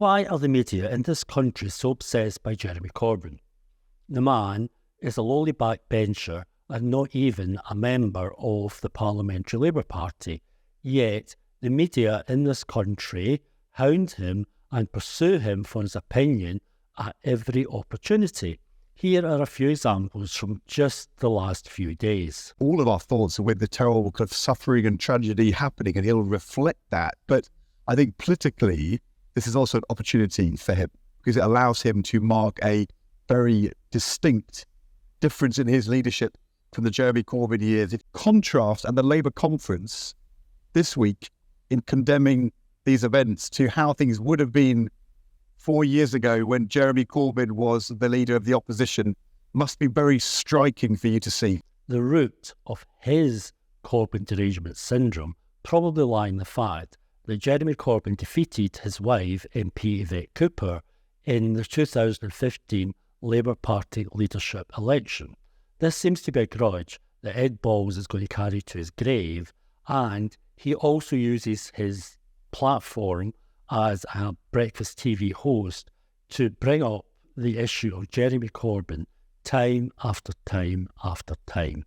Why are the media in this country so obsessed by Jeremy Corbyn? The man is a lowly backbencher and not even a member of the Parliamentary Labour Party. Yet the media in this country hound him and pursue him for his opinion at every opportunity. Here are a few examples from just the last few days. All of our thoughts are with the terrible kind of suffering and tragedy happening, and he'll reflect that. But I think politically, this is also an opportunity for him because it allows him to mark a very distinct difference in his leadership from the Jeremy Corbyn years. It contrasts, and the Labour conference this week in condemning these events to how things would have been 4 years ago when Jeremy Corbyn was the leader of the opposition must be very striking for you to see. The root of his Corbyn derangement syndrome probably lie in the fact that Jeremy Corbyn defeated his wife, MP Yvette Cooper, in the 2015 Labour Party leadership election. This seems to be a grudge that Ed Balls is going to carry to his grave, and he also uses his platform as a breakfast TV host to bring up the issue of Jeremy Corbyn time after time after time.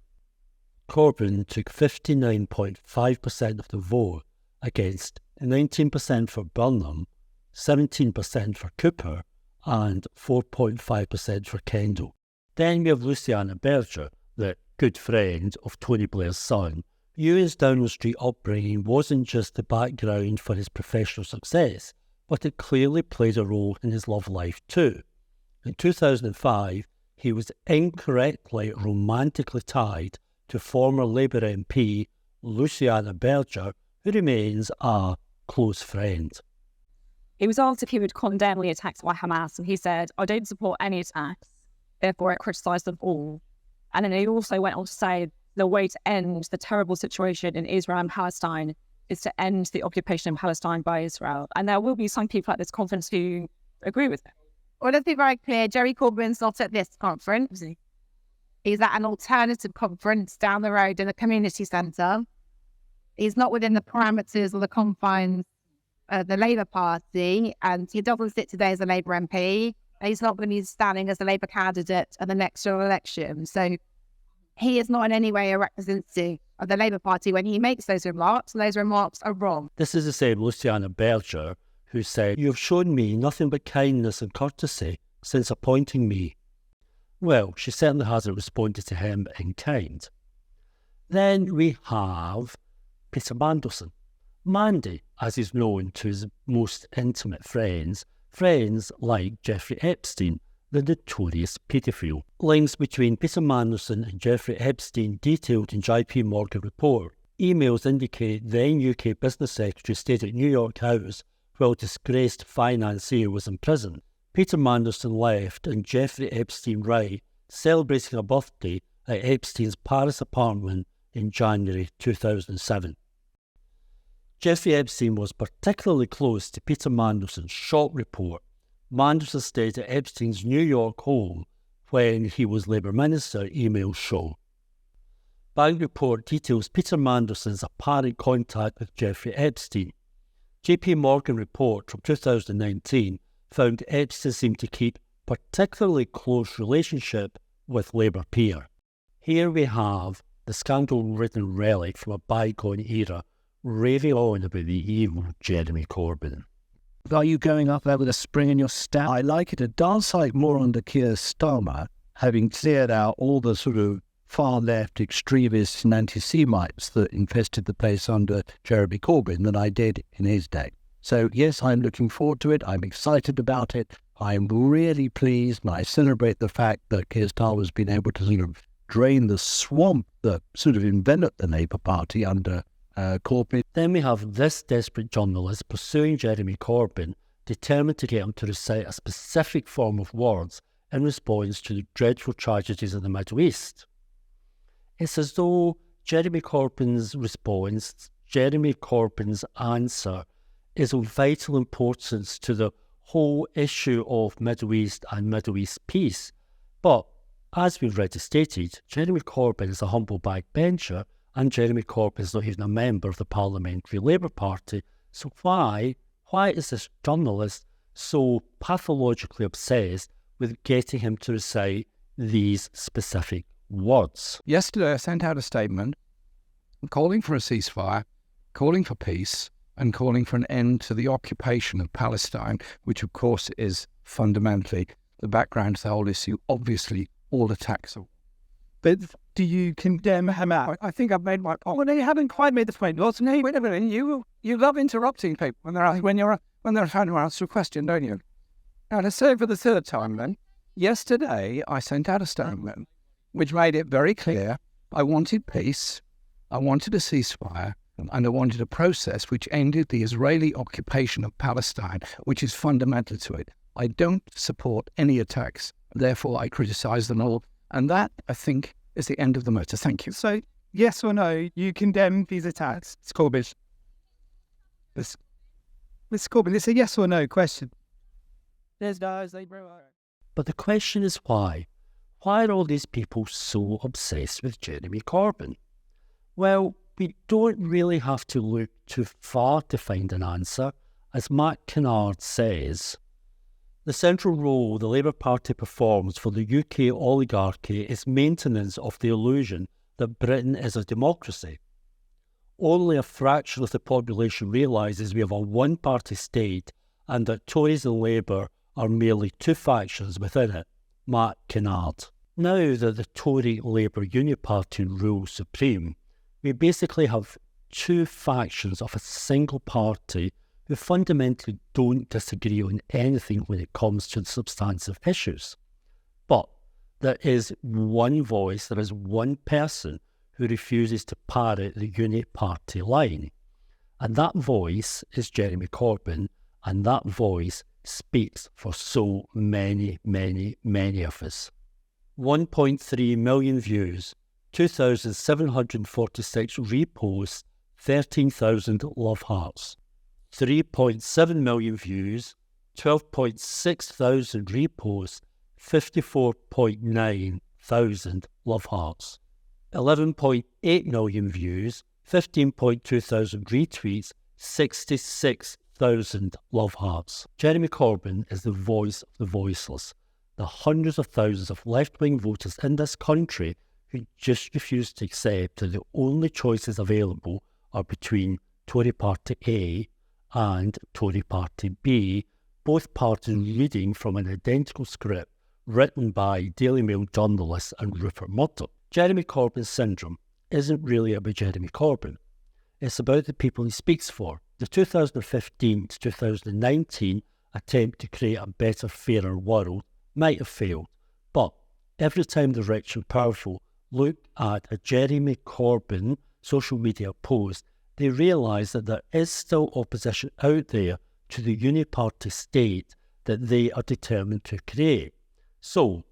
Corbyn took 59.5% of the vote against 19% for Burnham, 17% for Cooper and 4.5% for Kendall. Then we have Luciana Berger, the good friend of Tony Blair's son. Ewan's Downing Street upbringing wasn't just the background for his professional success, but it clearly played a role in his love life too. In 2005, he was incorrectly romantically tied to former Labour MP Luciana Berger, who remains a close friend. He was asked if he would condemn the attacks by Hamas, and he said, "I don't support any attacks, therefore I criticise them all." And then he also went on to say, the way to end the terrible situation in Israel and Palestine is to end the occupation of Palestine by Israel. And there will be some people at this conference who agree with him. Well, let's be very clear, Jeremy Corbyn's not at this conference. He's at an alternative conference down the road in a community centre. He's not within the parameters or the confines of the Labour Party, and he doesn't sit today as a Labour MP. He's not going to be standing as a Labour candidate at the next general election. So he is not in any way a representative of the Labour Party when he makes those remarks, and those remarks are wrong. This is the same Luciana Berger who said, "You have shown me nothing but kindness and courtesy since appointing me." Well, she certainly hasn't responded to him in kind. Then we have Peter Mandelson. Mandy, as he's known to his most intimate friends like Jeffrey Epstein, the notorious paedophile. Links between Peter Mandelson and Jeffrey Epstein detailed in JP Morgan report. Emails indicate then UK business secretary stayed at New York House while disgraced financier was in prison. Peter Mandelson left and Jeffrey Epstein right, celebrating a birthday at Epstein's Paris apartment in January 2007. Jeffrey Epstein was particularly close to Peter Mandelson's short report. Mandelson stayed at Epstein's New York home when he was Labour Minister, emails show. Bank report details Peter Mandelson's apparent contact with Jeffrey Epstein. JP Morgan report from 2019 found Epstein seemed to keep particularly close relationship with Labour peer. Here we have the scandal-ridden relic from a bygone era raving on about the evil Jeremy Corbyn. Are you going up there with a spring in your step? I like it. It does like more under Keir Starmer, having cleared out all the sort of far-left extremists and anti-Semites that infested the place under Jeremy Corbyn than I did in his day. So, yes, I'm looking forward to it. I'm excited about it. I'm really pleased, and I celebrate the fact that Keir Starmer's been able to sort of drain the swamp that sort of enveloped the Labour Party under Corbyn. Then we have this desperate journalist pursuing Jeremy Corbyn, determined to get him to recite a specific form of words in response to the dreadful tragedies in the Middle East. It's as though Jeremy Corbyn's response, Jeremy Corbyn's answer, is of vital importance to the whole issue of Middle East and Middle East peace. But, as we've already stated, Jeremy Corbyn is a humble backbencher, and Jeremy Corbyn is not even a member of the Parliamentary Labour Party. So why is this journalist so pathologically obsessed with getting him to recite these specific words. Yesterday, I sent out a statement calling for a ceasefire, calling for peace, and calling for an end to the occupation of Palestine, which, of course, is fundamentally the background to the whole issue. Obviously, all attacks are. But do you condemn Hamas? I think I've made my point. Well, no, you haven't quite made the point. Wait a minute. You love interrupting people when they're trying to answer a question, don't you? Now, to say it for the third time, then, yesterday I sent out a statement which made it very clear I wanted peace, I wanted a ceasefire, and I wanted a process which ended the Israeli occupation of Palestine, which is fundamental to it. I don't support any attacks, therefore I criticise them all. And that, I think, is the end of the matter. Thank you. So, yes or no, you condemn these attacks? It's Corbyn. Mr. Corbyn, it's a yes or no question. There's no, But the question is why? Why are all these people so obsessed with Jeremy Corbyn? Well, we don't really have to look too far to find an answer. As Matt Kennard says, the central role the Labour Party performs for the UK oligarchy is maintenance of the illusion that Britain is a democracy. Only a fraction of the population realises we have a one-party state and that Tories and Labour are merely two factions within it. Matt Kennard. Now that the Tory-Labour uniparty rules supreme, we basically have two factions of a single party who fundamentally don't disagree on anything when it comes to the substantive issues. But there is one voice, there is one person who refuses to parrot the uni-party line. And that voice is Jeremy Corbyn, and that voice speaks for so many, many, many of us. 1.3 million views, 2,746 reposts, 13,000 love hearts. 3.7 million views, 12.6 thousand reposts, 54.9 thousand love hearts. 11.8 million views, 15.2 thousand retweets, 66,000 love hearts. Jeremy Corbyn is the voice of the voiceless, the hundreds of thousands of left-wing voters in this country who just refuse to accept that the only choices available are between Tory Party A and Tory Party B, both parties reading from an identical script written by Daily Mail journalist and Rupert Murdoch. Jeremy Corbyn syndrome isn't really about Jeremy Corbyn. It's about the people he speaks for. The 2015 to 2019 attempt to create a better, fairer world might have failed, but every time the rich and powerful look at a Jeremy Corbyn social media post, they realise that there is still opposition out there to the uniparty state that they are determined to create. So,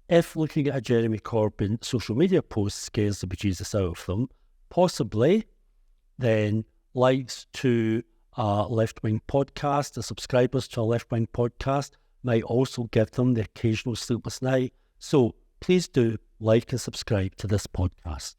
if looking at a Jeremy Corbyn social media post scares the bejesus out of them, possibly, then likes to a left-wing podcast, the subscribers to a left-wing podcast might also give them the occasional sleepless night. So, please do like and subscribe to this podcast.